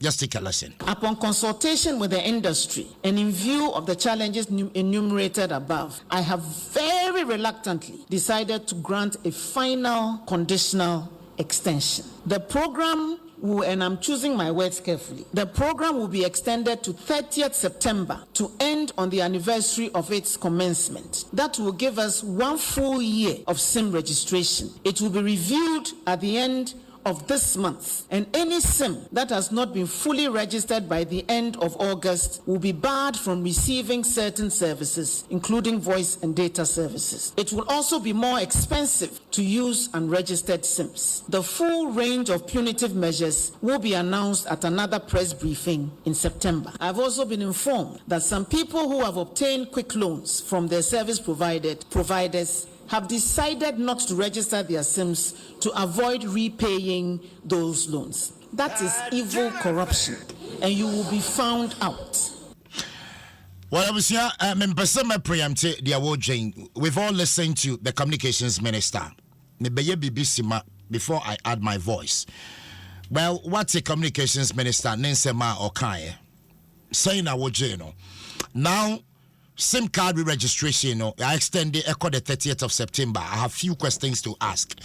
Just take a listen. Upon consultation with the industry and in view of the challenges enumerated above, I have very reluctantly decided to grant a final conditional extension. The program will, and I'm choosing my words carefully, the program will be extended to 30th September to end on the anniversary of its commencement. That will give us 1 full year of SIM registration. It will be reviewed at the end of this month, and any SIM that has not been fully registered by the end of August will be barred from receiving certain services, including voice and data services. It will also be more expensive to use unregistered SIMs. The full range of punitive measures will be announced at another press briefing in September. I've also been informed that some people who have obtained quick loans from their service providers have decided not to register their SIMs to avoid repaying those loans. That is evil corruption, and you will be found out. Well, I was here, preempt the award Jane. We've all listened to the communications minister. Before I add my voice. Well, what's a communications minister, Nensema Okaye, saying award Jane? Now, SIM card re-registration, I extend the 30th of September. I have few questions to ask.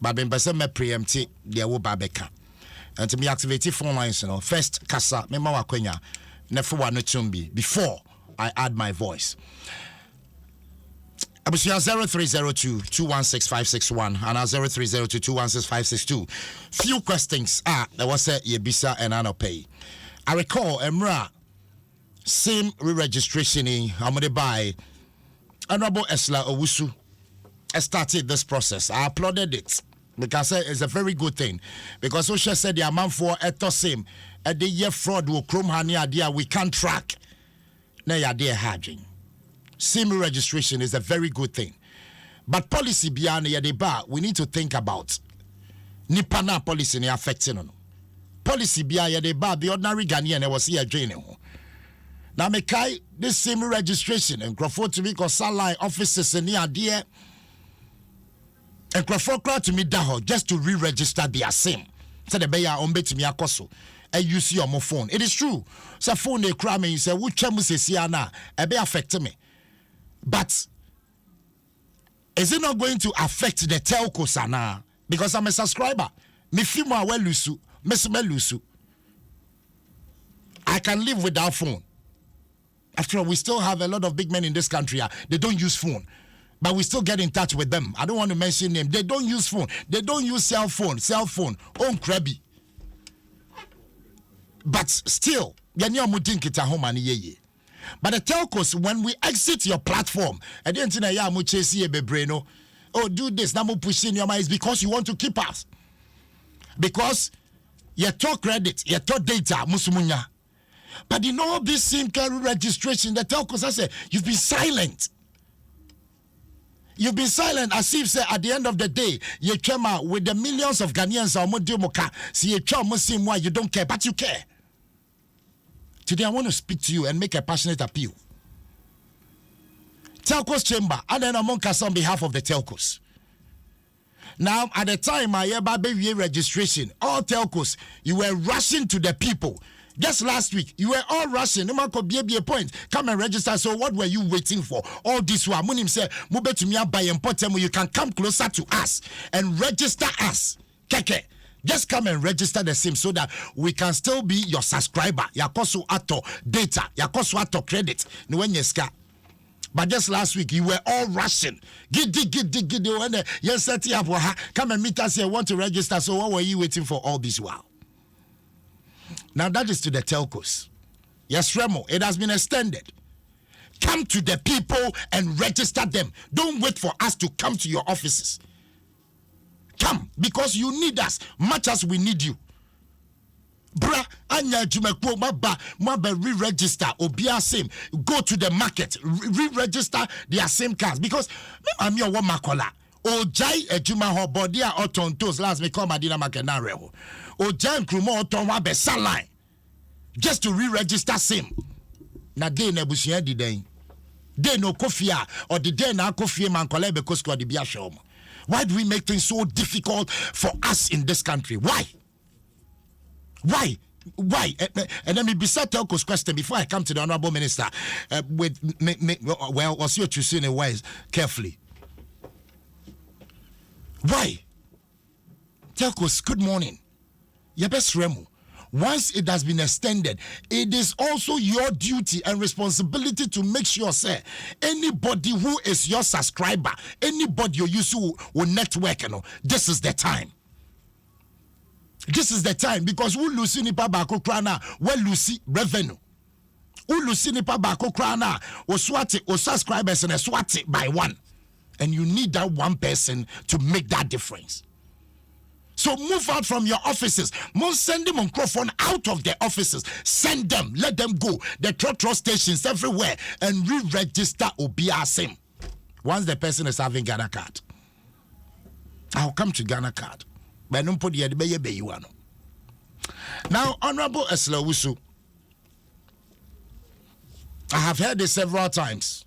But when I preempt the award Babeka. And to me activate phone lines, first Kasa, Mema Wakwenya, Nefu Wanutumbi, before I add my voice. I was here 0302 216561 and 0302 216562. Few questions. There was a Yebisa and Anopay. I recall Emra. SIM re-registration in by Honorable Esla Owusu. I started this process. I applauded it because it's a very good thing. Because Osha said the amount for eto SIM at the year fraud will chrome honey idea we can't track. Now you're there hedging. SIM re-registration is a very good thing. But policy beyond the bar, we need to think about Nipana policy ni affecting. Policy beyond the bar, the ordinary Ghanaian was here draining. Now, Mekai, this SIM registration and Crawford to me because satellite offices in the idea and Crawford to me just to re-register their SIM. So the beya on bet me a coso. And you see on my phone. It is true. So phone they cry me, you say, which chamus is here now? It be affect me. But is it not going to affect the telco sana? Because I'm a subscriber. Me feel more well lusu. Me smell lusu. I can live without phone. After all, we still have a lot of big men in this country. They don't use phone. But we still get in touch with them. I don't want to mention them. They don't use phone. They don't use cell phone. On crabby. But still, but the telcos, when we exit your platform, I didn't know oh, do this, now push in your mind, is because you want to keep us. Because you talk credit, you talk data, musumunya. But in all this SIM card registration, the telcos, I say, you've been silent. You've been silent as if, say, at the end of the day, you came out with the millions of Ghanaians you don't care, but you care. Today, I want to speak to you and make a passionate appeal. Telcos Chamber, and then among us on behalf of the telcos. Now, at the time, I heard baby registration, all telcos, you were rushing to the people. Just last week, you were all rushing. No man could be a point. Come and register. So what were you waiting for? All this while, Munim said, "Move to me by important. You can come closer to us and register us." Keke, just come and register the SIM so that we can still be your subscriber. Yakosu ato data, yakosu ato credit. No when you ska. But just last week, you were all rushing. Giddy. When you said, come and meet us here. Want to register? So what were you waiting for all this while? Now that is to the telcos. Yes, Remo, it has been extended. Come to the people and register them. Don't wait for us to come to your offices. Come, because you need us much as we need you. Bra, anya jumekwo maba re-register obia SIM. Go to the market, re-register their SIM cards. Because I'm your one makola. Ojai ejuma ho bodia otontos last me come adina makenareho. Ojan krumo otonwa be saline. Just to re-register SIM. Na day nebusia di den. Day no kofia or the day na kofia man kole because kwa di bia shom. Why do we make things so difficult for us in this country? Why? Why? Why? And let me be Telco's question before I come to the Honorable Minister. Well, was you choosing a wise carefully? Why? Telcos, good morning. Your best Remo. Once it has been extended, it is also your duty and responsibility to make sure, sir, anybody who is your subscriber, anybody you use who will network, this is the time. This is the time because we lose nipa bako krana, we lose revenue. We lose nipa bako krana, we swat it, we subscribers and swat it by one. And you need that one person to make that difference. So move out from your offices. Most send them on microphone out of their offices. Send them. Let them go. The trotro stations everywhere and re-register OBRSIM. Once the person is having Ghana card, I'll come to Ghana card. Now, Honorable Esla Wusu, I have heard this several times.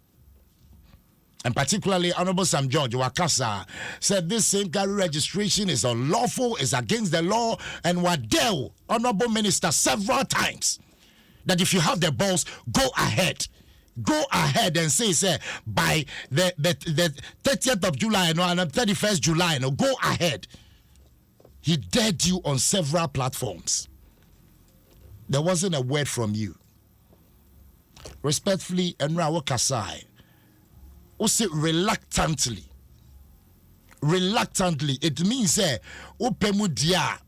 And particularly Honorable Sam George Wakasa said this same carry registration is unlawful, is against the law, and Wadell, Honorable Minister, several times that if you have the balls, go ahead and say by the 30th of July and 31st July, go ahead. He dared you on several platforms. There wasn't a word from you. Respectfully, Enra Wakasai. Also reluctantly, it means opemu dia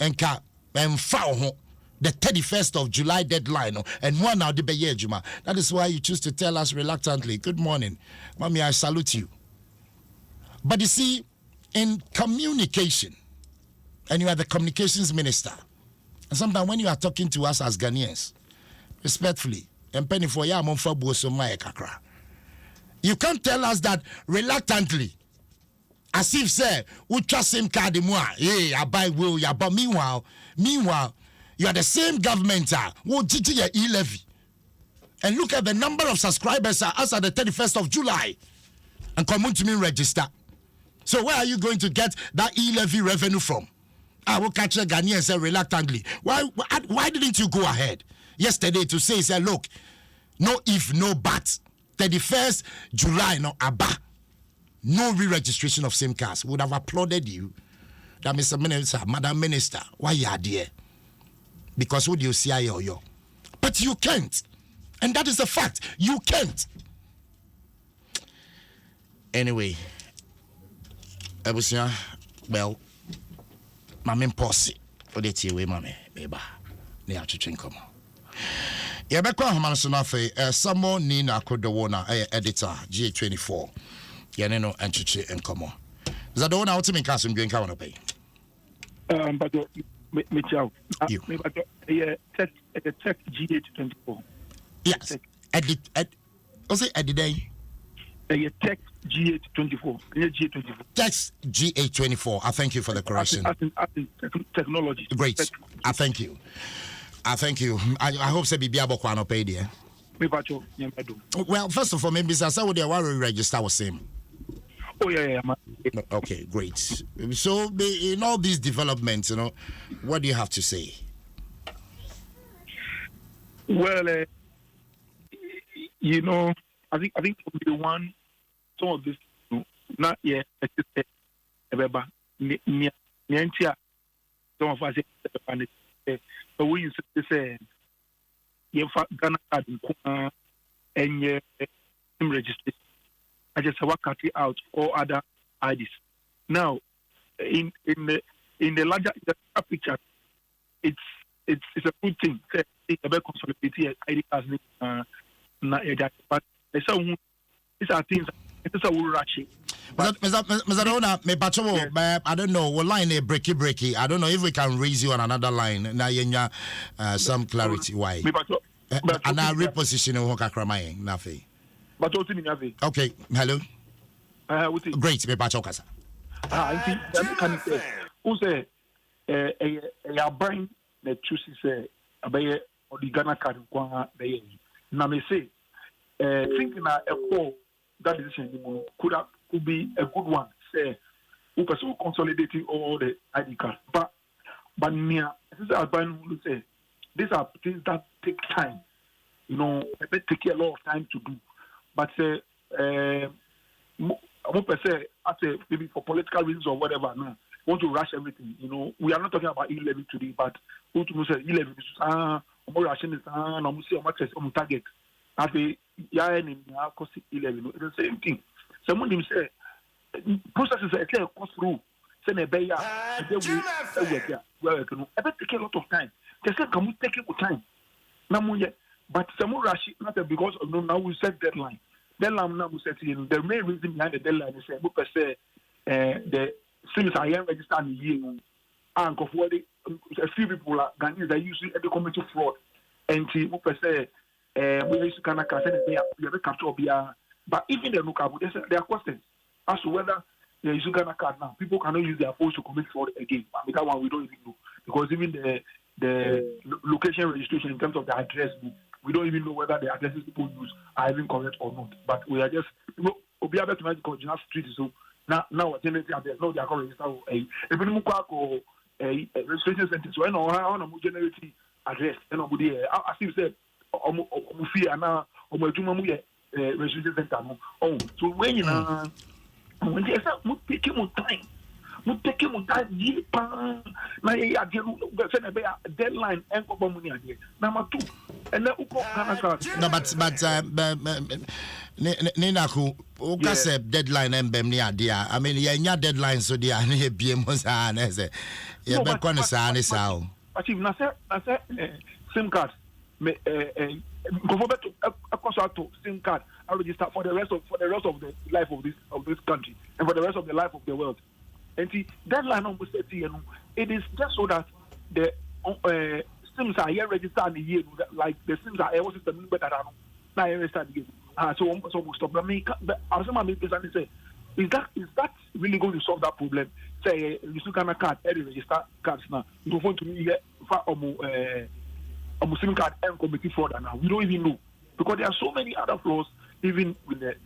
enka emfa the 31st of July deadline and one now the juma. That is why you choose to tell us reluctantly. Good morning, mommy. I salute you. But you see, in communication, and you are the communications minister, and sometimes when you are talking to us as Ghanaians, respectfully, and penny for ya monfa buoso mae kakra. You can't tell us that reluctantly, as if say, we trust same card moi. Yeah, I buy will ya. But meanwhile, you are the same government who did your e-levy, and look at the number of subscribers as at the 31st of July, and come to me register. So where are you going to get that e-levy revenue from? I will catch a Ghanaian and say reluctantly. Why didn't you go ahead yesterday to say look, no if, no but. 31st July, no Abba. No re-registration of SIM cards. Would have applauded you. That Mr. Minister, Madam Minister, why you are there? Because would you see yo? But you can't. And that is the fact. You can't. Anyway, Ebusia, well, Mammy Posse. What did you way, Mammy? Beba. They are to drink come. Yabekwa Hamanasonafe, someone Nina Kodowona, editor, GA24. Yaneno and Chichi and Como. Is that the one out in Cassim Green County Pay? But Mitchell, you tech GA24. Yes, edit, what's it, edit day? Tech GA24. Text GA24. I thank you for the correction. Technology. Great. I thank you. I hope say Bibi Abokwano paid here. Well, first of all, maybe I would register with him. Oh yeah. Okay, great. So in all these developments, what do you have to say? Well, I think from the one, some of this, not yet. Some of us but we used to say, Ghana card and registration. I just work it out all other IDs. Now, in the larger picture, it's a good thing. It's a very consolidated ID cards. But these are things. It's a wool ratchet. Mr. Dona, I don't know. What line a breaky? I don't know if we can raise you on another line. Now you some clarity why. And I reposition Kakramay Nafi. But okay, hello. Great, me Pachokasa. I think that can say who say a brain that chooses a or the Ghana card now me say thinking a call that decision could be a good one. Say who pursue consolidating all the ID cards. But near this is Albanian who say these are things that take time. You know, it take a lot of time to do. But I won't say, maybe for political reasons or whatever, no, want to rush everything. You know, we are not talking about E11 today, but want to say E11 is rushing is no see how much on target. At the in 11, it's the same thing. Someone him say processes are cost through. Say nebeya, well, take a lot of time. They say can we take it with time? But some rush not because of now we set deadline. Deadline now we set in the main reason behind the deadline is say the things I am registered in the year and of what a few people are Ghanaians that usually every committee fraud and we say we used to kind of capture but even the look there are questions as to whether the Uganda card now people cannot use their phones to commit fraud again. But that one we don't even know because even the location registration in terms of the address we don't even know whether the addresses people use are even correct or not. But we are just we are better to just street so now generally there's no they are register even muko registration center so I know how no generate address and nobody as you said fear na adwuma mu registration center no so when you when they say we take more time na ya deadline and go money ade number 2 and then uko kana no but Ninaku, okay, deadline embem ni adia. I mean, yeah, deadline so dia ni BM sa na say. Yeah, be kwa sa ni sa. Achieve na say SIM card me go for beto akoso to SIM card I register for the rest of the life of this country and for the rest of the life of the world. And see deadline on it is just so that the SIMs are here registered in the year like the SIMs are air system better than now registered again. So we stop. I mean, say, is that really going to solve that problem? Say you still cannot card every register cards now. You go phone to me here for a Muslim card and committee fraud now. We don't even know because there are so many other flaws even with the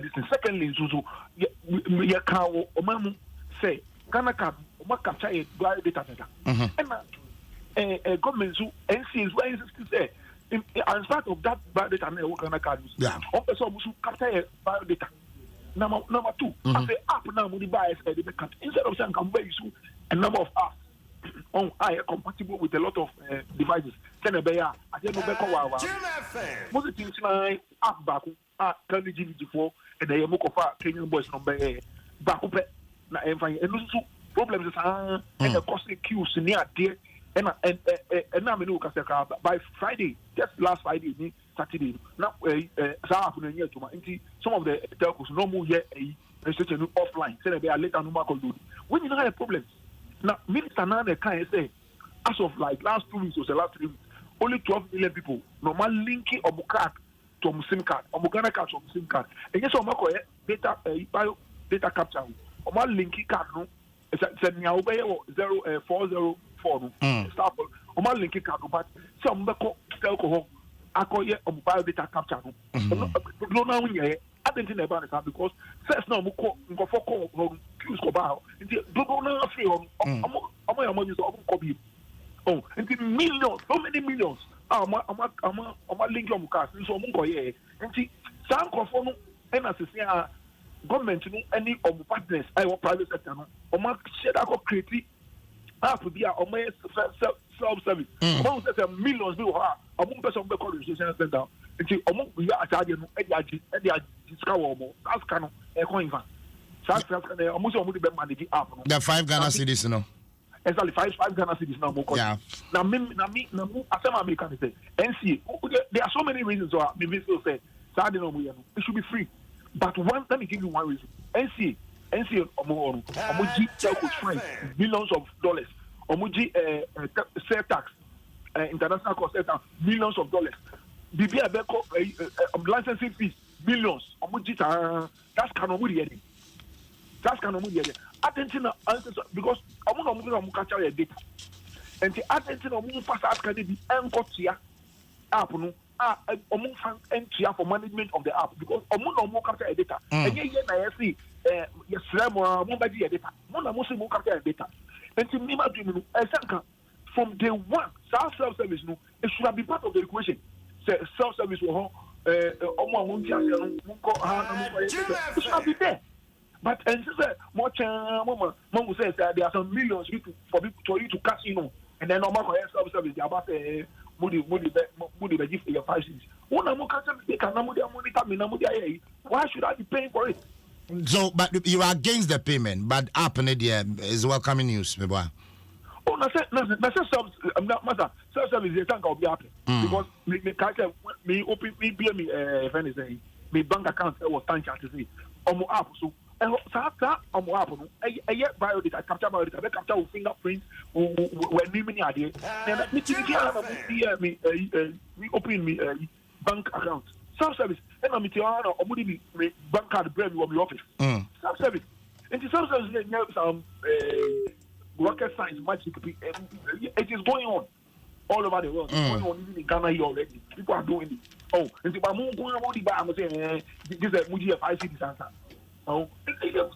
distance. Secondly, so we can say Ghana card capture a data and government so NCS why is it say as part of that biodata na work on card use. Also musu capture biodata. Number 2, I say app now we buy the backup. Instead of saying can buy you a number of apps on are compatible with a lot of devices. Send a bear, I don't know back over. Most things my app back can be GVG4 and the Mokofa Kenyan boys number back up na and also problems and the costly queues near there. And now we know by Friday, just last Friday, Saturday. Now, some of the telcos no more yet restriction offline. Say they are later no more load. When you don't have problems, now Minister Nana can say, as of like last 2 weeks or the last 3 weeks, only 12 million people normal linking or card to a SIM card, or Ghana card to a SIM card. And yes, data capture. Or linking card no. It's now 0404 stop o link card but some beko telco akoye mobile data capture no na unye identity na ba because first now go for call queues go ba do na free omo use ko bi and millions so many millions link your card so mo go here and some go no and as say government no any of partners private sector no share that go create app be a self-service. Among the millions people are among person be called registration center. Until among we are charging they are discount that's kind of coin van. That's almost be manage app. The 5 Ghana cedis no. Exactly 5 Ghana cedis now more. Now me as I'm American say NC there are so many reasons why me still say it should be free. But let me give you one reason. NC Omuji telco free millions of dollars. Omuji sales tax, international cost tax millions of dollars. BBI Beko licensing fees millions. Omuji that's kind of money. That's kind of money. Argentina because Omuji capture your data. And the Argentina Omuji pass ask can be encotia app no. Entry for management of the app because omo capture data. And here na see yes mo ba di data. Mo na mo capture data. And to me ma dream no from day one, self-service, no, it should have been part of the equation. Self-service will it should have been there. But and much mom will say that there are some millions for you to cash in on, and then normal self-service they about moody give your prices. Why should I be paying for it? So, but you are against the payment, but app is welcoming news, maybe. Oh, I said self-service is a tank of happy because me open me be me if anything, me bank account was tank to see app so app no biodata capture biodata they capture fingerprint when me idea and me open me bank account self-service and I'm me bank card bring me my office self-service and self-service some rocket science magic it is going on all over the world. It's going on even in Ghana here already. People are doing it. Oh, and if I'm saying this is Muji of ICT answer. Oh,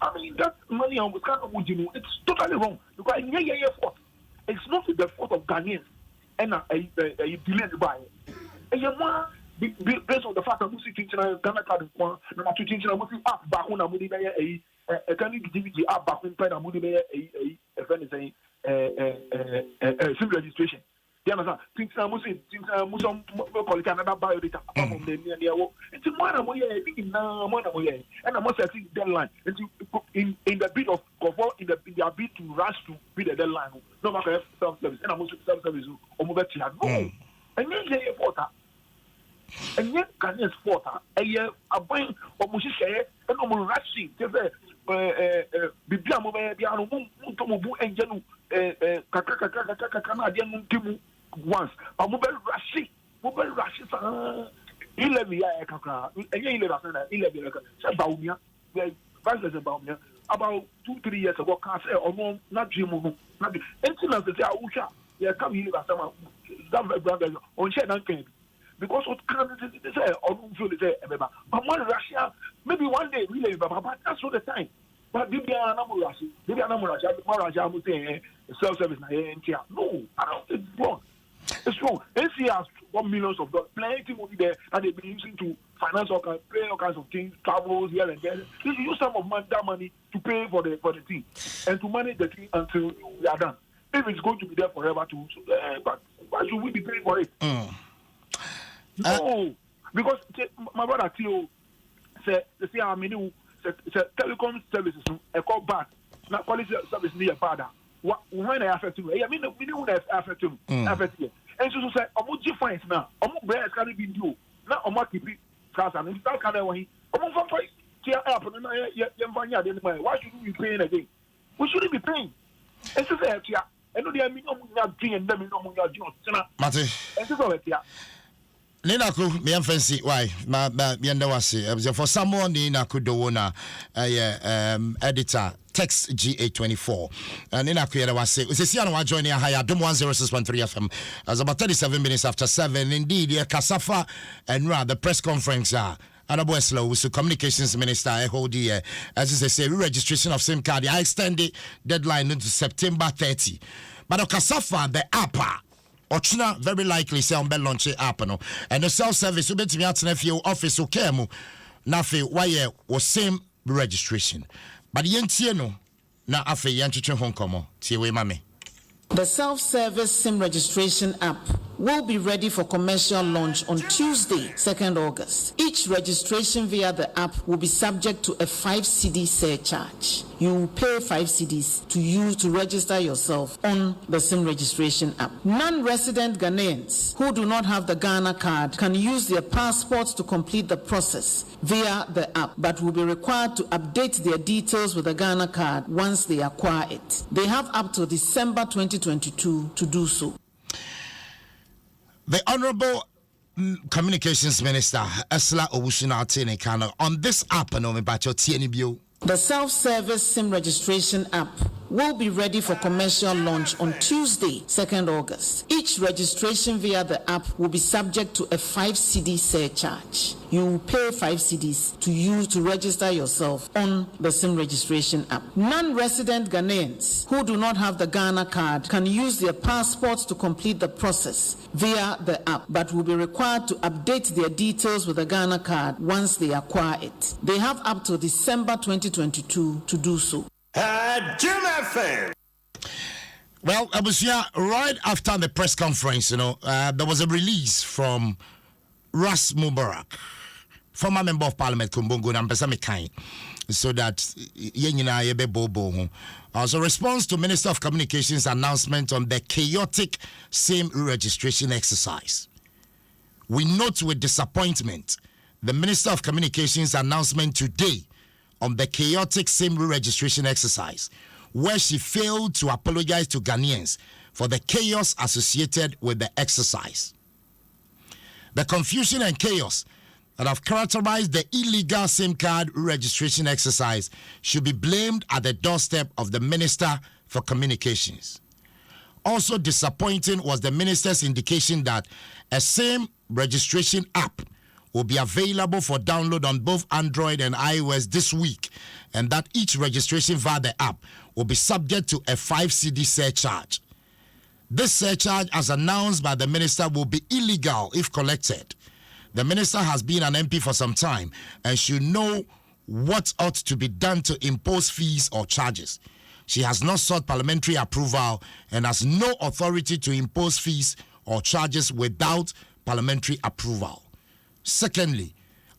I mean that money on kind of Muji, it's totally wrong because it's not the fault of Ghanaians and you delay the buy. And you want based on the fact that Musi Ghana card number 2 Musi app back when I'm a can you give the app back when I'm a friend is saying SIM registration. You understand? Things are Muslim, call it another biodata from the near the world. It's one way, and I must say deadline. In the bid of in their bid to rush to beat the deadline. No matter self-service, and I must self-service or move no. And then you water. And yet, Ghanaians water. A year, a buying or Mushy, and no rushing. Bibia Mobile, Mutomu, and Janu, Kaka, once, but mobile rushing, 11 years, and you live after that 11 years. Baumia, about 2-3 years ago, can't say or no, not Jim, not the incidents that are Usha, they come here as some brothers on Shannon came. Because what can say or don't feel it, but one Russia, maybe one day we live, but that's all the time. But Bibia Namurashi, Maraja would say self-service. No, I don't think it's wrong. It's wrong. NC has $1 million, plenty money there, and they've been using to finance all kinds of things, travels here and there. You use some of that money to pay for the thing and to manage the thing until we are done. If it's going to be there forever, too, but why should we be paying for it? No, because my brother Theo said, "I mean, telecom services, a call back, not quality service near father. When I affect you, I mean, we know that affect you, affect you." And so say, "I'm not fines now. I'm not bread can be due. Now I'm not keeping cars and that kind of way. I'm not for why should we be paying again? We shouldn't be paying." And so say, "Yeah, I know they are not doing and them no more doing." Mate. And so yeah. Ninaku, me fancy why my was for someone Ninaku Dowona editor text GA24 and Ninaku was say Siano joining a higher Adom 106.3 FM as about 37 minutes after 7. Indeed, Kasafa and the press conference and Westlow was the communications minister. I hold here as they say re-registration of SIM card. I extend the deadline into September 30. But Kasafa the app. Ochina very likely say on bell launch app no and the self-service will be to me at your office okay mu na fe why was same registration but yentie no na afe yentwetwe honkomo tie we mame. The self-service SIM registration app will be ready for commercial launch on Tuesday, 2nd August. Each registration via the app will be subject to a 5 cedi surcharge. You will pay 5 cedis to use to register yourself on the SIM registration app. Non-resident Ghanaians who do not have the Ghana card can use their passports to complete the process via the app, but will be required to update their details with the Ghana card once they acquire it. They have up to December 2022 to do so. The Honorable Communications Minister Esla Owusu Kano on this app no me bacho tie ni bio. The self-service SIM registration app will be ready for commercial launch on Tuesday, 2nd August. Each registration via the app will be subject to a 5 cedi surcharge. You will pay 5 cedis to register yourself on the SIM registration app. Non-resident Ghanaians who do not have the Ghana card can use their passports to complete the process via the app, but will be required to update their details with the Ghana card once they acquire it. They have up to December 2022 to do so. Well, Abusia, right after the press conference, there was a release from Ras Mubarak, former member of Parliament, Kumbungu, and Pesamikai, so that Yenina Yebe Bobo. As a response to Minister of Communications' announcement on the chaotic SIM registration exercise, we note with disappointment the Minister of Communications' announcement today on the chaotic SIM registration exercise, where she failed to apologize to Ghanaians for the chaos associated with the exercise. The confusion and chaos that have characterized the illegal SIM card registration exercise should be blamed at the doorstep of the Minister for Communications. Also disappointing was the Minister's indication that a SIM registration app will be available for download on both Android and iOS this week, and that each registration via the app will be subject to a 5 cedi surcharge. This surcharge, as announced by the minister, will be illegal if collected. The minister has been an MP for some time and should know what ought to be done to impose fees or charges. She has not sought parliamentary approval and has no authority to impose fees or charges without parliamentary approval. Secondly,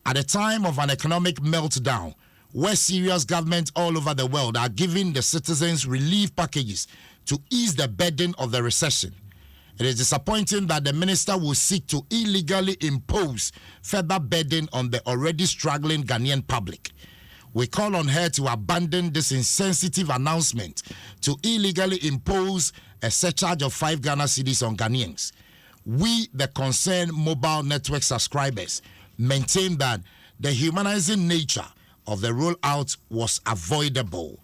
at a time of an economic meltdown, where serious governments all over the world are giving the citizens relief packages to ease the burden of the recession, it is disappointing that the minister will seek to illegally impose further burden on the already struggling Ghanaian public. We call on her to abandon this insensitive announcement to illegally impose a surcharge of 5 Ghana cedis on Ghanaians. We, the concerned mobile network subscribers, maintain that the humanizing nature of the rollout was avoidable.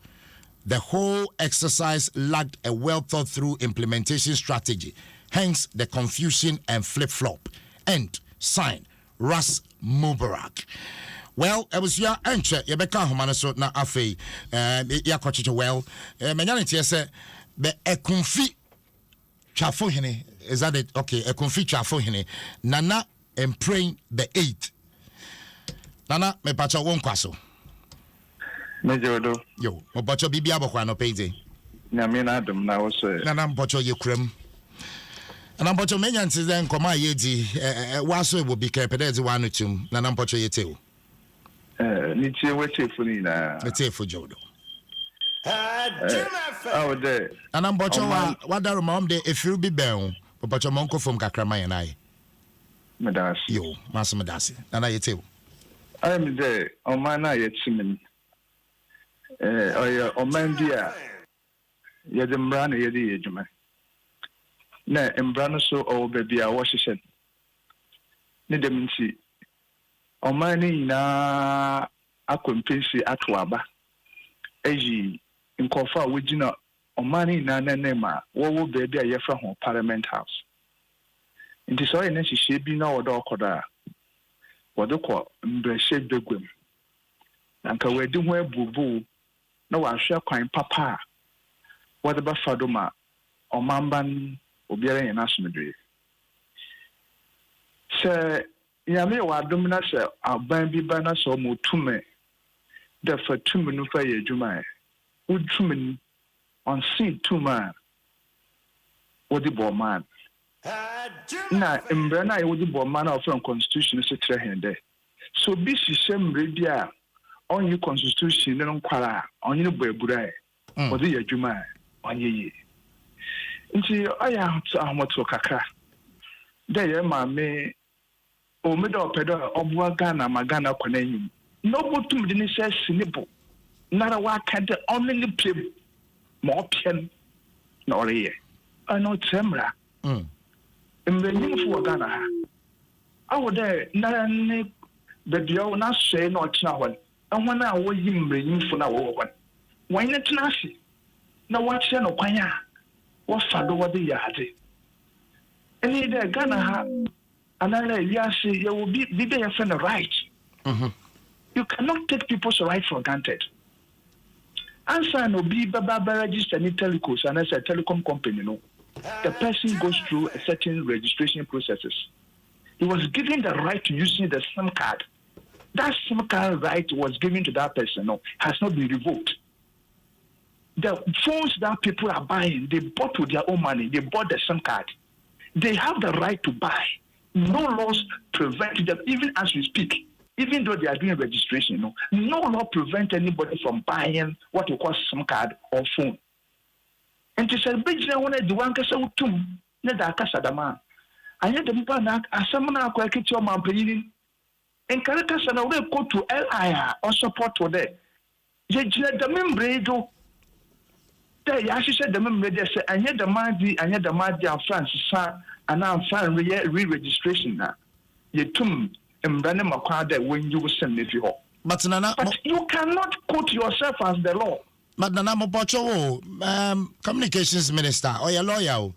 The whole exercise lacked a well-thought-through implementation strategy, hence the confusion and flip-flop. End. Sign. Ras Mubarak. Well, I was your answer. Yebeka Homanaso na afe. Yakochicho well. Menyanity say the ekunfi chafo hene. Is that it? Okay, ekunfi chafo hene. Nana and praying the 8th. Nana me pacha won kwaso. Mejodo. Yo, mo pacha bibia bokwa no peze. Nyame na Adom na wo so. Nana mpocho ye krem. Nana mpocho menyanti den koma ye di waso will be kepedezi wanu tum. Nana mpocho ye teo. Ni tie wechefu ni na. Wechefu jodo. Oh there. Nana mpocho wa daru ma omde efiru bi ben. Mo pacho monko fom kakrama ye nai. Medasi. Yo, maso medasi. Nana ye teo. I'm there. Omana ye chimin. Oya omandia. Ye de mbrana ye di ejuma. Na mbrana so o baby a washishen. Ne dem nti omani na akompesi atwaba. Eji nkofa wogina omani na nanema wo baby a yefra ho Parliament House. Nti so ye na hihye bi na wodo okoda. Wadokwa mbreshe begwem nanka wadi ho abubu na wahwe kwan papa wade ba fadoma omamban obiara yen asomdwe se yame wadom na se aban bi ba na so motume da fatume no fa yedwuma utume on see tuma wadi bo man na mbra na yewudi bo man of constitution se tre hende so bi shisem redia on you constitution no nkwara on you boabura wodi yadwuma onye yi nti aya ahmoto kakra de ye ma me o me do pedo obuwa Ghana magana kwana nyim no botum de ni se sinibo nara wa kade only play mo pien na oreye ano temra mbenyimfo Ghana ha awo de na ne bedio na hwe na ochina hɔ ahwana a woyi mbenyimfo na wo hɔ wɔn ne tena ase na wakyerɛ no kwan a wɔfa do wɔde yɛ ade ɛne dɛ Ghana ha anana wiase yɛwɔ bi bɛ yɛfrɛ no right. You cannot take people's right for granted. Answer no be baba register any telecos and as a telecom company, no. The person goes through a certain registration processes. He was given the right to using the SIM card. That SIM card right was given to that person, no, has not been revoked. The phones that people are buying, they bought with their own money. They bought the SIM card. They have the right to buy. No laws prevent them, even as we speak. Even though they are doing registration, no law prevents anybody from buying what we call SIM card or phone. And to say, when the one can say, "Neda kasa dama," I had the man as someone I could get your man paying. And Caracas and I will go to LIR or support for that. The membrane do. She said the membrane say, "I had the Madi, I had the Madi and Francis, and now I'm fine re-registration now." You tum. When you send me to but you cannot quote yourself as the law. But Nana Mopocho, communications minister or your lawyer.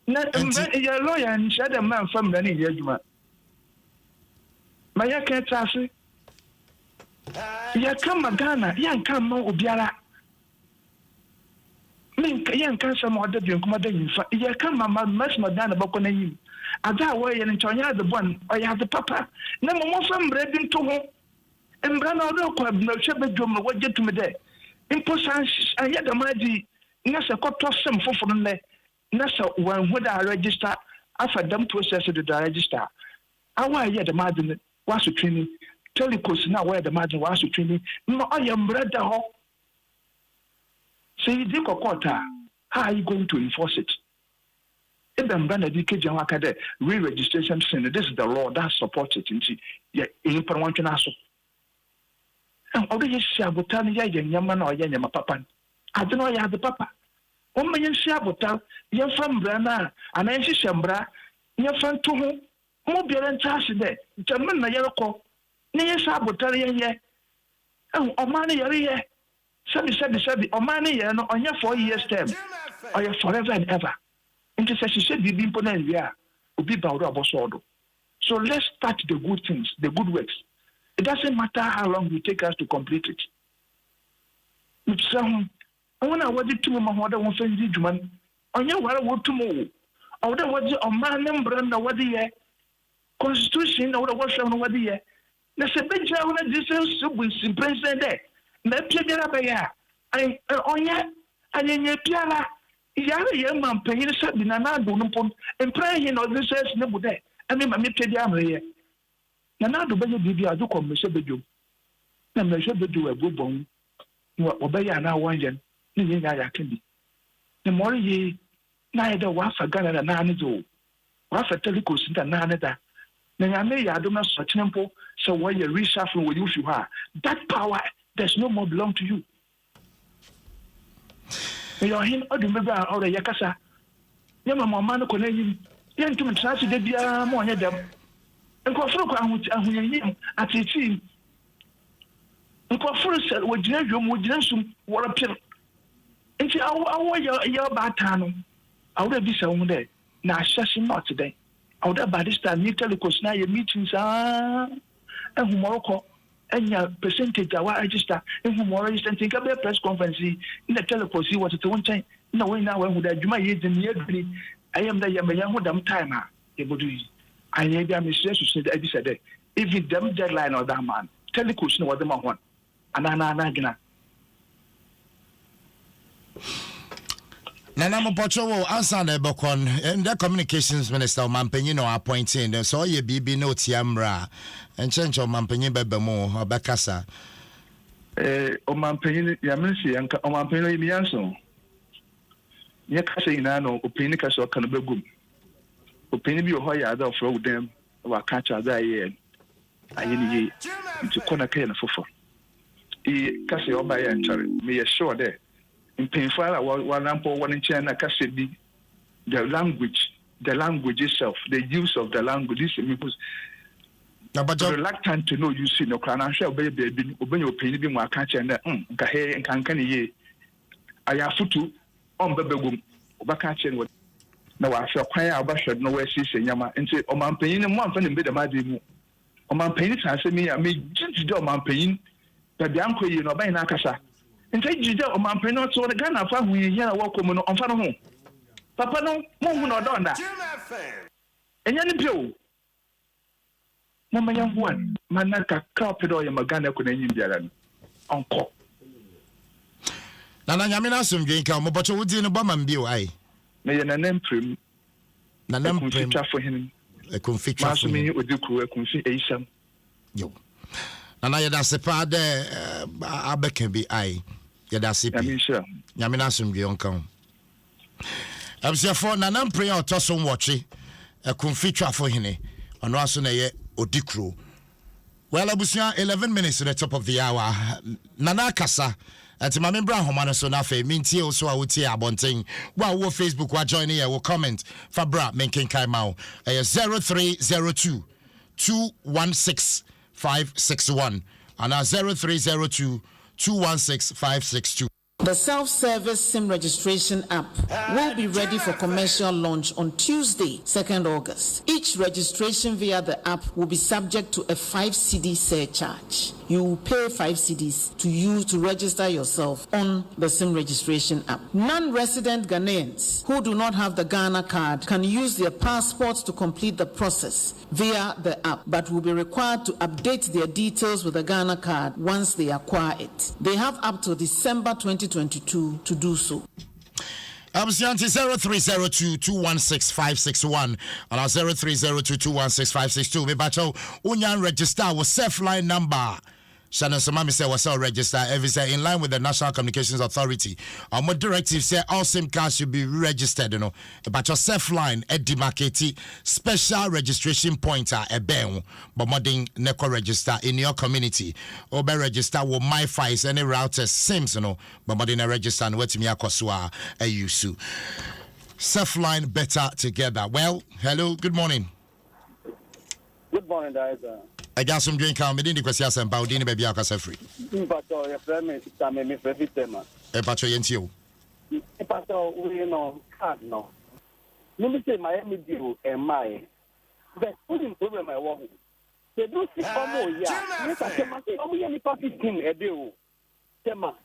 Your lawyer and said a man from many years. My can't say, "Ya come Ghana, yan come no Ubiara." Mink yan can some other drink, ya come my much Madana Boconaim. Ada way and Tonya the one, or you have the papa. No more from bread into home. And Brana Rock, no shepherd drum, what did to me there? Imposance, I had the mighty Nasa got some for them there. Nasa, when would I register after them process the register? I why yet the margin was to training. Telecos now where the margin was to training. No, I am bread the hall. Say, Dick or Quarter, how are you going to enforce it? If the brand education re-registration, this is the law that supports it. In Parawanchanaso. And already Shabutan Yaman or Yanyama Papa. I don't know you have the papa. One million Shabutan, you're from Brana, and I see Shambra, you're from Tuhu, Mobile and Tassi there, German Mayako, near Sabutan, yeah. Oh, Omani, yeah. 77, Omani, on your 4 years term, or your forever and ever. Intercession said, "Be important, yeah, be So let's start the good things, the good works. It doesn't matter how long it take us to complete it. It's I want to what it to my mother won't send you man. On your what tomorrow. I would have what my number and what the year Constitution, I would have watched on what the year. There's a big job on this with president there. Let's get up here. I on yet, and in your piala. Yara young man paying a certain Nana Dunupon and praying all this says no day. I mean, my mid here. Nana do better be a do come, Mr. Bedu. Then they should do a good bone. Obey now one yen, I can be. The more ye neither was a gun and a nanizo. Was a telecos in the nanada. Then I may Adom such temple, so while you reshuffle with you are. That power does no more belong to you. You're him or the member or the Yakasa. Yama Mamma Conaim, young to Matrasi de Bia Monia them. And Coffroca, which I will him at 18. And Coffro with Jerium with Jensum, what a pill. And see, our your batano. I would have been so day. Now, session not today. I would have by this time, you tell the course now your meetings are and Morocco. And your percentage I register in whom more register think about press conference in the telepost see what it one time. No way now when would my age in the I am the young timer. I may be a mistress who said every said if it them deadline or that man, tell the question what the man want. And Anna Nana Mopocho answer the Bokon and the communications minister Mampenino appointing the so ye BB no tiamra and change of Mampenny Bebemo or Bacassa. O Mampenny Yamansi and O Mampenny Mianso. Yakasa Inano, Opinicas or Canabagum. Opinion be Hoya for them or catch a day. I need to Conaka and Fofo. E Cassie or by entry, me assure there. In painful, one ample one in China, Cassidy, the language itself, the use of the language is reluctant to know you see no crown. I shall be obey your opinion, my catch and Gahe and Cancani. ayafutu on bebegum obaka chen wo na wa afia kwan a obahwed no wa hihye nyama nti omampanyin no mo amfa ne mbeda made mu omampanyin sanse mi a me jijide omampanyin tabi anko yi no oban na akasa nti jijide omampanyin no to Ghana fa hu yi na wakomu no omfa no ho papa no mo hu no donda enya ni pio mo manya huan manaka kapedo ya magana ko na yin biara no onko na nyamena asomdwe nka mo bocho wudi no ba man bio ai me ye na nemprim twafo hin konfi twafo me odiku konfi eisham yo na yeda sepa de abeka bi ai yeda sepi nyamena asomdwe nka absiafo na nemprim otoso nwoche konfi twafo hin ono aso na ye odikro. Well, abusia 11 minutes to the top of the hour. Nana kasa ati mame bra homa no so na fe mintie also a wotie abonten wa wo Facebook wa join here wo comment fa bra menken kai mawo 0302 216 561 and 0302 216 562. The self-service SIM registration app will be ready for commercial launch on Tuesday, 2nd August. Each registration via the app will be subject to a 5 cedi surcharge. You will pay 5 cedis to register yourself on the SIM registration app. Non-resident Ghanaians who do not have the Ghana card can use their passports to complete the process via the app, but will be required to update their details with the Ghana card once they acquire it. They have up to December 2022 to do so. Absianti 0302 216 561 and 0302 216 562. Me bacho unyan register with self line number. Shannon Samami said was all register every say in line with the National Communications Authority. Our directive say all SIM cards should be registered, but your self line a demarcated special registration pointer a ben but modern neko register in your community. Or be register with MiFi any routers SIMs, but modern register and what me akoswa a use. Self line better together. Well, hello, good morning. Good morning, guys. I got some drink out. Me didn't question some about dinner baby akasa free. Pastor, your friend is coming me for tema. Pastor yentio. Pastor, we know card no. Let me say Miami deal and my. But putting problem my work. They do see omo ya. Me say omo ya ni pa 15 a day. Tema.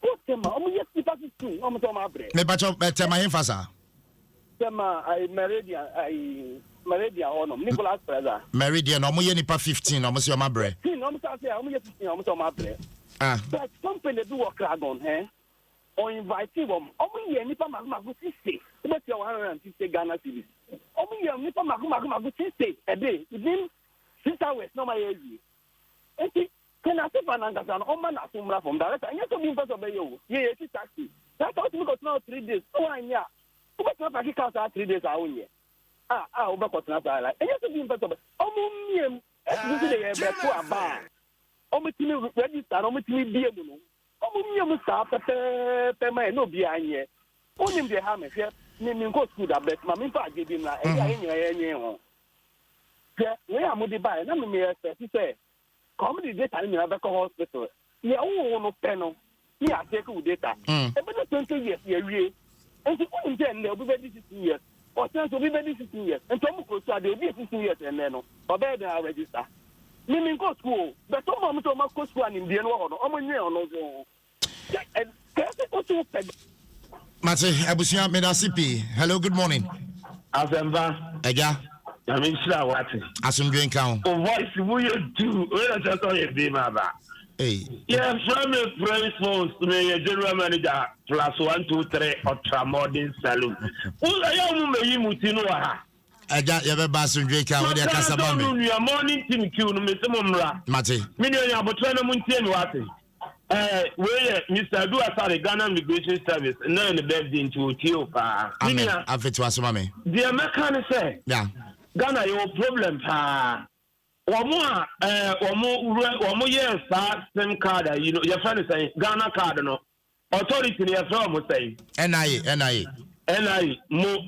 What tema? Omo ya ni pa 15. Omo to ma bre. Me pastor tema enfasa. Tema I Meridian on Nicholas Preza. Meridian, omo ye nipa 15, omo si oma bre. 15, omo say omo ye 15, omo say oma bre. Ah. But company do work on, or invite them. Omo ye nipa magu 60. About 150 Ghana cedis. Omo ye nipa magu 60 a day. Within 6 hours, no my age. Enti, can I say Fananga san omo na sumra from director? And you to be in person by you. Ye taxi. That's how to go now 3 days. Oh, anya. But not like count 3 days a year. Over Cotinata. And you to be in person. Omum, this is a better bar. Omutini register, omutini be a moon. Omum, stop at my no behind ye. Only the hammer here, naming go school that bet my minfa gave him like any. We are moving by, and I'm here, he said, comedy data in the hospital. Yeah, oh, no panel. Yeah, take good data. About 20 years, yeah, and the only then they'll be ready 16 years. Or since will be ready 16 years. And some will they'll be 16 years and then, or better than I register. Meaning go school, but some of them go school and in the end, Mate, Abusia Medasipi. Hello, good morning. Azemba. Eja. I mean, Slawati. Asum drink count. Oh, what will you do? Where does that be, Maba? Hey. Yeah, from a friend phones to me, a general manager, plus 1, 2, 3, ultra-modern saloon. Who are you, Mutinoa? Eja, you have a bathroom drink out with your Casabambi. Your morning team, Mr. Mumra. Mate. Million, but when I'm Wati. Where Mr. Duasari, Ghana Immigration Service, none of them into Tiopa. Amen. I've to ask mommy. The American say, yeah. Ghana, your problem, one more year, SIM card, your friend is saying, Ghana card, no. Authority, your friend was saying, NIA, more.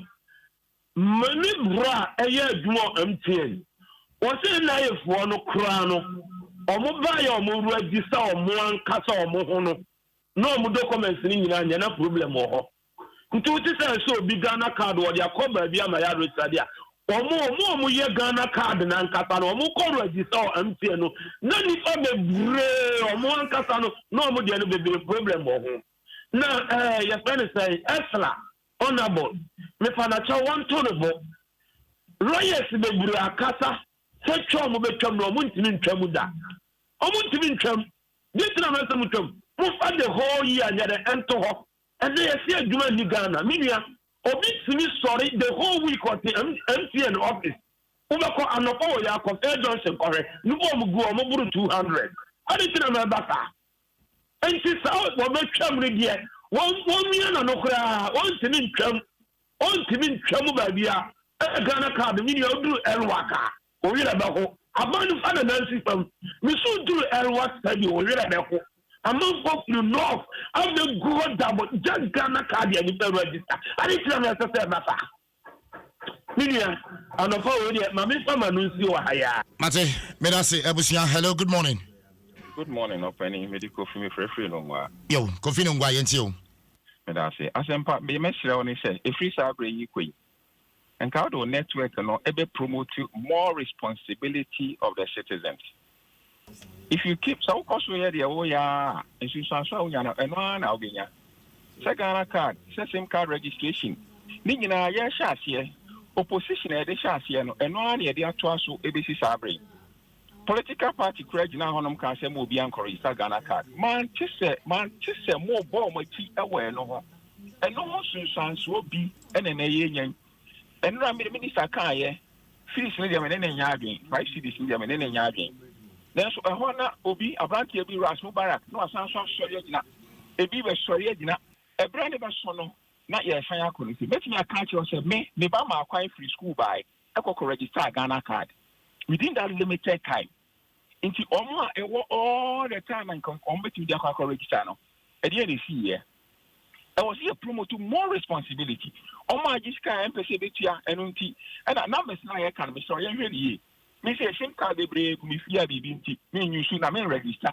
Many bra, a year, more MTN. What's it NIA for no crown? Omo buy or mo register or mo ankasa or mo hono no mo documents ni nyina nya na problem wo ho nti wo ti say so bi Ghana card wo dia ko ba bi ama ya register dia omo ye Ghana card na nkata no omo ko register MTN no na ni o be bre omo nkata no no omo dia no be problem wo ho na your friend say Esla honorable me fanacha one tonable lawyers be bre akata se twa mo be twam no omo ntimi ntwam da omo ntimi ntwam this na no sam twam mo fa the whole year nya the ento ho and they see adwuma ni Ghana minia obi timi sorry the whole week of the MTN office ubako anopo ya ko Johnson kore nubo omugu omuburu 200 aditina na bata enti sa wo be twam ri de won mia na no kra won timi ntwam ba bia Ghana card minia oduru elwaka o yira ba ho abanu fa na nansi fam misu duru elwaka sabi o yira ba ho among folks you know how they go double just Ghana card and you register. I need to know say matter. Minia, and of all the mama mama no see wa haya. Mate, me da say ebusia hello good morning. Good morning opening medical for me free no wa. Yo, kofi no ngwa yenti o. Me da say asempa be mesra oni say e free sa bre yi kwai. And how do network no ebe promote more responsibility of the citizens. If you keep so cost we here oh yeah and you so nya na eno na ogenya second card same card registration ni nyina ya sha ase opposition e de sha ase no eno na e de ato aso e be si sabre political party courage na honom ka se mo obi ankoro isa Ghana card man chise mo bo mo ti e we no ho eno ho sunsanso obi ene na ye nyan eno na minister kan ye fees ni de me ne nya adwen 5 cedis ni de me ne nya adwen. Then so na obi abranti ebi ras mubarak no asanso sori agina ebi be sori agina e brand be so no na ye fan akonisi betimi aka che o se me ba ma akwan free school by ekoko register Ghana card within that limited time inti omo a ewo all the time and come betimi dia akwa register no e dey dey see here I was here promote more responsibility omo agiska MPC betua eno nti e na numbers na ye kan me so ye hwe me say sim card dey break me fear bibi nti me nyusu na me register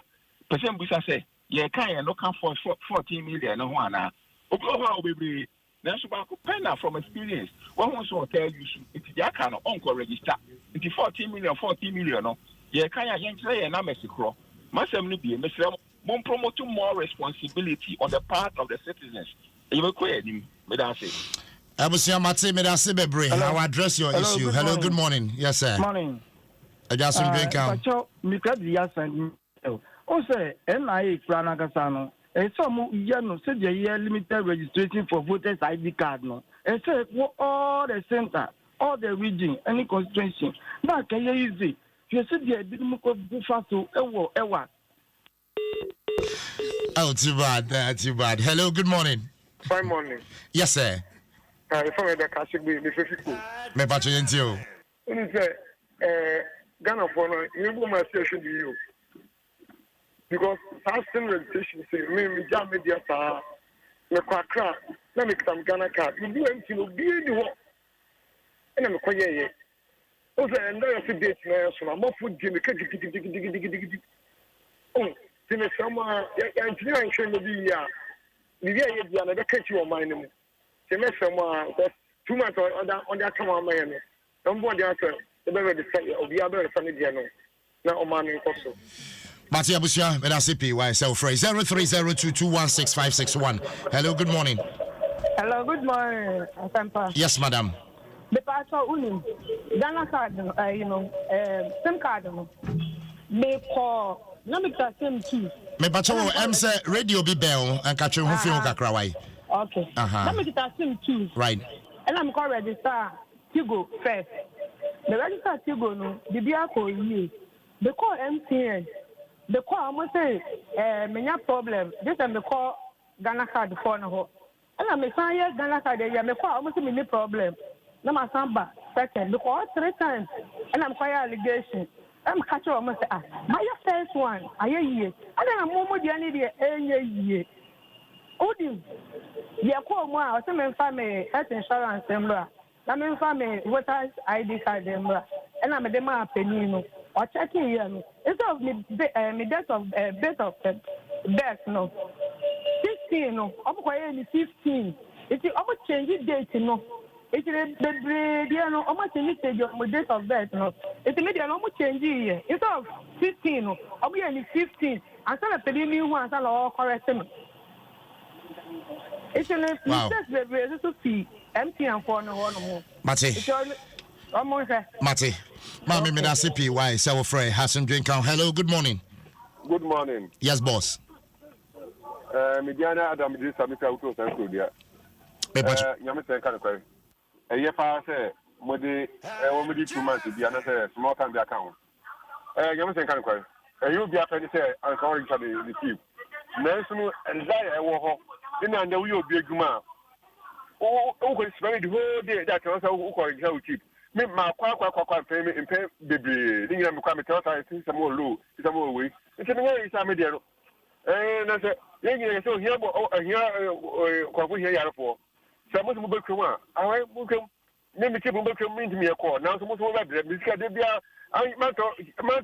person busa say ye kan ye no kan for 14 million no ho ana obi ho obebre na so ba ko penna from experience one who so tell you it dia kan no on register nti 14 million no ye kan ya yentre ye na mesikro masem no bi mesrem mon promote more responsibility on the part of the citizens you be quite me that say Abusia Mate me da say bebre how address your issue. Hello good morning. Yes sir. Morning. I just drink out. Pacho mi ka di yasan. O say NIA Krana Kasano. E so mu ye no say the year limited registration for voters ID card no. E say all the center, all the region, any constituency. Na can you easy. You see the bit mu ko bufa so ewa. Oh too bad. Hello good morning. Fine morning. Yes sir. If I'm the Kashigbe, the Fifico. Me pacho yentio. When say Ghana for no, you go my station to you. Because fasting registration say me jam media sa me kwakra na me some Ghana card. You do empty no be the wo. Na me koye ye. O say enda yo see date na so na mo food gi me ka dig. Oh, see me some ya engineer en shey no be ya. Ni dia ye dia na be catch your mind no. See me some 2 months on that come on my no. Don't want the answer. The better the obi abere fa ne dia no. Na o man nko so. Matia Busia, me da CP why self phrase 0302216561. Hello, good morning. Hello, good morning, Asampa. Yes, madam. The pastor uni Ghana card, SIM card no. Me call, no me ta SIM too. Me pacho em say radio bi bell and catch you fi kakra why. Okay. No me ta SIM too. Right. And I'm call register Tigo first. The register Tigo no, the bia ko yi. They call MTN. The call almost say many problem. This time they call Ghana card for no. And I'm saying Ghana card they me call almost many problem. No my samba second because 3 times and I'm quite allegation. I'm catch almost say my first one I ye. And then I'm more the any ye. Odi. Ye call mo I say me family health insurance emra. Na me family voters ID card emra. And I'm the man penino. Or checking here no. Instead of me date of birth no. 16 no omo koye ni 15 iti omo change date no iti the no omo change the date of birth no iti me no omo change here instead of 15 no omo ye ni 15 and so na pedi mi hu and so la correct me iti le mistakes the so fi MTN for no one more Mate Mami me da CP why so frey Hassan drink out. Hello, good morning. Good morning. Yes, boss. Mediana Adam this Samika Auto Sanko dia. Nyame sen kan kwai. Eye pa say modi wo modi 2 months bia na say small time be account. Nyame sen kan kwai. You be after say an kan reach the chief. Na so nzai e wo ho. Ina anda wi obi adwuma. O ko spend the whole day that can say wo ko reach chief. Me ma kwa pay bebre. Ni nyina me kwa me tell say some more low, some more way. It's no way is media no. Na say you so here kwa here yare for. So mo mo bekwu a. Awai mo kwem. Me keep mo bekwu me ntimi e call. Now so mo so bebre. Misika de bia man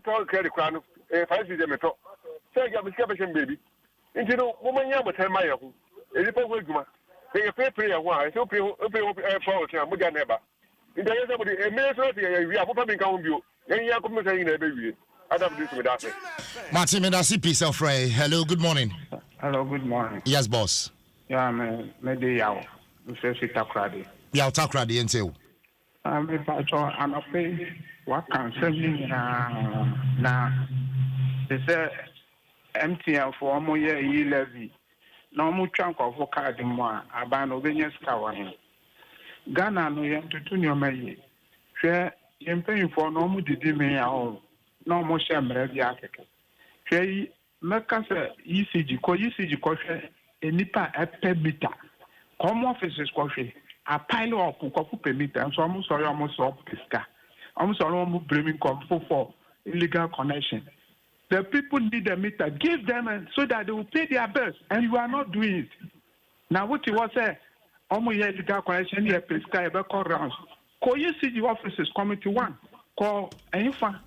to credit kwa no. 5 days me to. Say ya misika be shem baby. Nti no mo manya botan ma ye ho. Eri pa ho adwuma. E pay ya ho a. So pay for o mo dia neba. Nti ya say mo de me so say wi apopa me kan ho bio. Yen ya ko me say na be wi. Adam this with that. Martin Medasi peace of Ray. Hello, good morning. Hello, good morning. Yes, boss. Yeah, me de yaw. Me say takrade. Yaw takrade ente. Me pacho I'm afraid what can say na they say MTN for mo ye yi levy. Na mo twa nkofo card mo a aba na obenya sika wa he. Ghana no ye ntutu ni o mayi. Hwe ye mpanyfo no mo didi me ya o. No more shame ready akeke. Hwei meka se ECG ko hwe enipa epemita. Come offices ko hwe a pile up ko permit so am sorry am so piska. I'm sorry am blaming for illegal connection. The people need a meter. Give them so that they will pay their bills and you are not doing it. Now what you was say illegal connection here piska e be call rounds. Ko ECG offices committee 1. Call Enfa.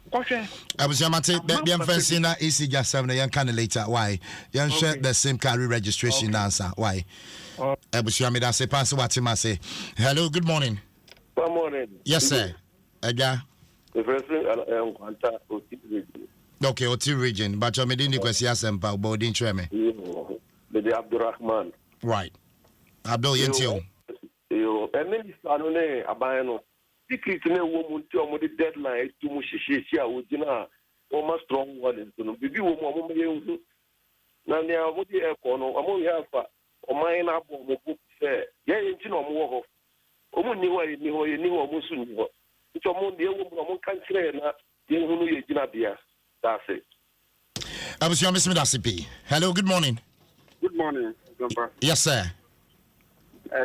I was Yamate, Biam Fansina, EC just 7 young can later. Why? Young share the same carry registration answer. Why? I was Yamida say, Pass what him say. Hello, good morning. Good morning. Yes, sir. Aga. The first okay, Oti region, but you're medini question pa boarding treme. The Abdurrahman. Right. Abdul Yentio. You, and then Sanone Abano. Secret ne wo mu nti omo de deadline to mu hyehyehye a wogina o ma strong one no bibi wo mu omo ye hu na ne omo de e ko no omo ye afa o man na abo mo book se ye nti no omo wo ho omo ni ho ye ni ho omo su ni ho nti omo de wo mu omo kan kire na ye hu no ye gina bia that's it. Abusia Mr. Dasipi. Hello, good morning. Good morning, Jumper. Yes, sir.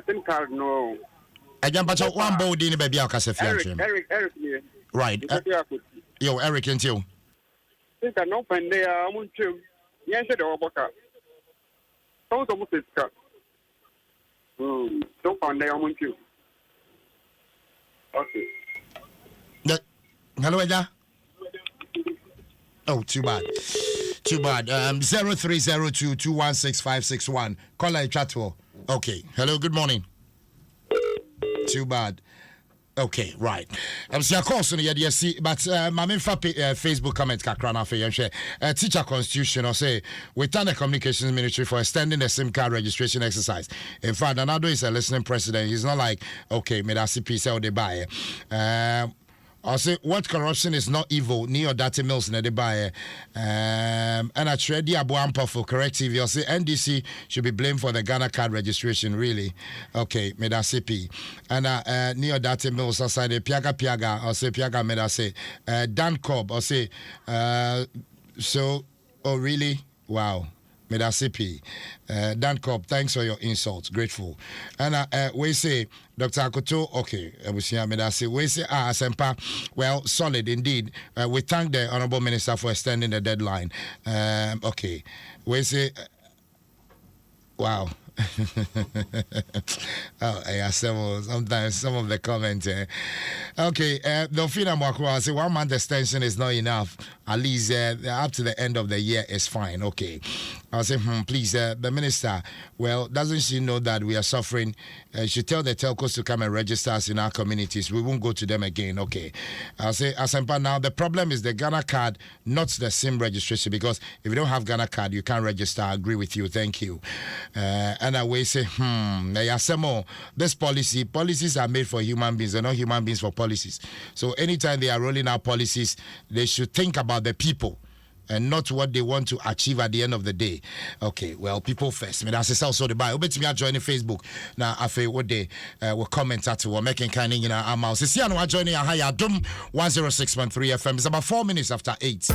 SIM card no. I jump at one body in a baby. Eric, right. Yo, Eric, and you. Think I know when they are on to. Yes, I don't work out. Don't almost cut. Don't find they are on to. Okay. Hello, Eda. Oh, too bad. 0302 216 Call a chat for. Okay. Hello, good morning. Too bad. Okay, right. I'm saying, of course, you see, but my main Facebook comment, Kakrana, for teacher constitution, or say, we thank the communications ministry for extending the SIM card registration exercise. In fact, Anado is a listening president. He's not like, okay, me that's CP sell they buy. I'll say what corruption is not evil, near data mills in the buyer. And I trade the Abuampa for corrective. You'll say NDC should be blamed for the Ghana card registration, really. Okay, me da CP. And near data mills outside the Piaga, I'll say Piaga, me da say Dan Cobb, I'll say so, oh really? Wow. Medasipi. Dan Cobb, thanks for your insults. Grateful. And we say, Dr. Akoto, okay, we say, Sempa, well, solid indeed. We thank the Honorable Minister for extending the deadline. Okay. We say, wow. Oh, yeah, sometimes some of the comments. Okay, Delphina Mwakwa say 1 month extension is not enough. At least up to the end of the year is fine. Okay, I'll say, please, the minister. Well, doesn't she know that we are suffering? She tell the telcos to come and register us in our communities. We won't go to them again. Okay, I'll say, Asempa. Now the problem is the Ghana card, not the SIM registration. Because if you don't have Ghana card, you can't register. I agree with you. Thank you. And I will say, this policies are made for human beings, they're not human beings for policies. So anytime they are rolling out policies, they should think about the people and not what they want to achieve at the end of the day. Okay, well, people first. Me that's also the buy. Obet me join Facebook. Now after what they will comment at what making kind of I'm out. See, I know I joining a higher Adom 106.3 FM. It's about 4 minutes after 8.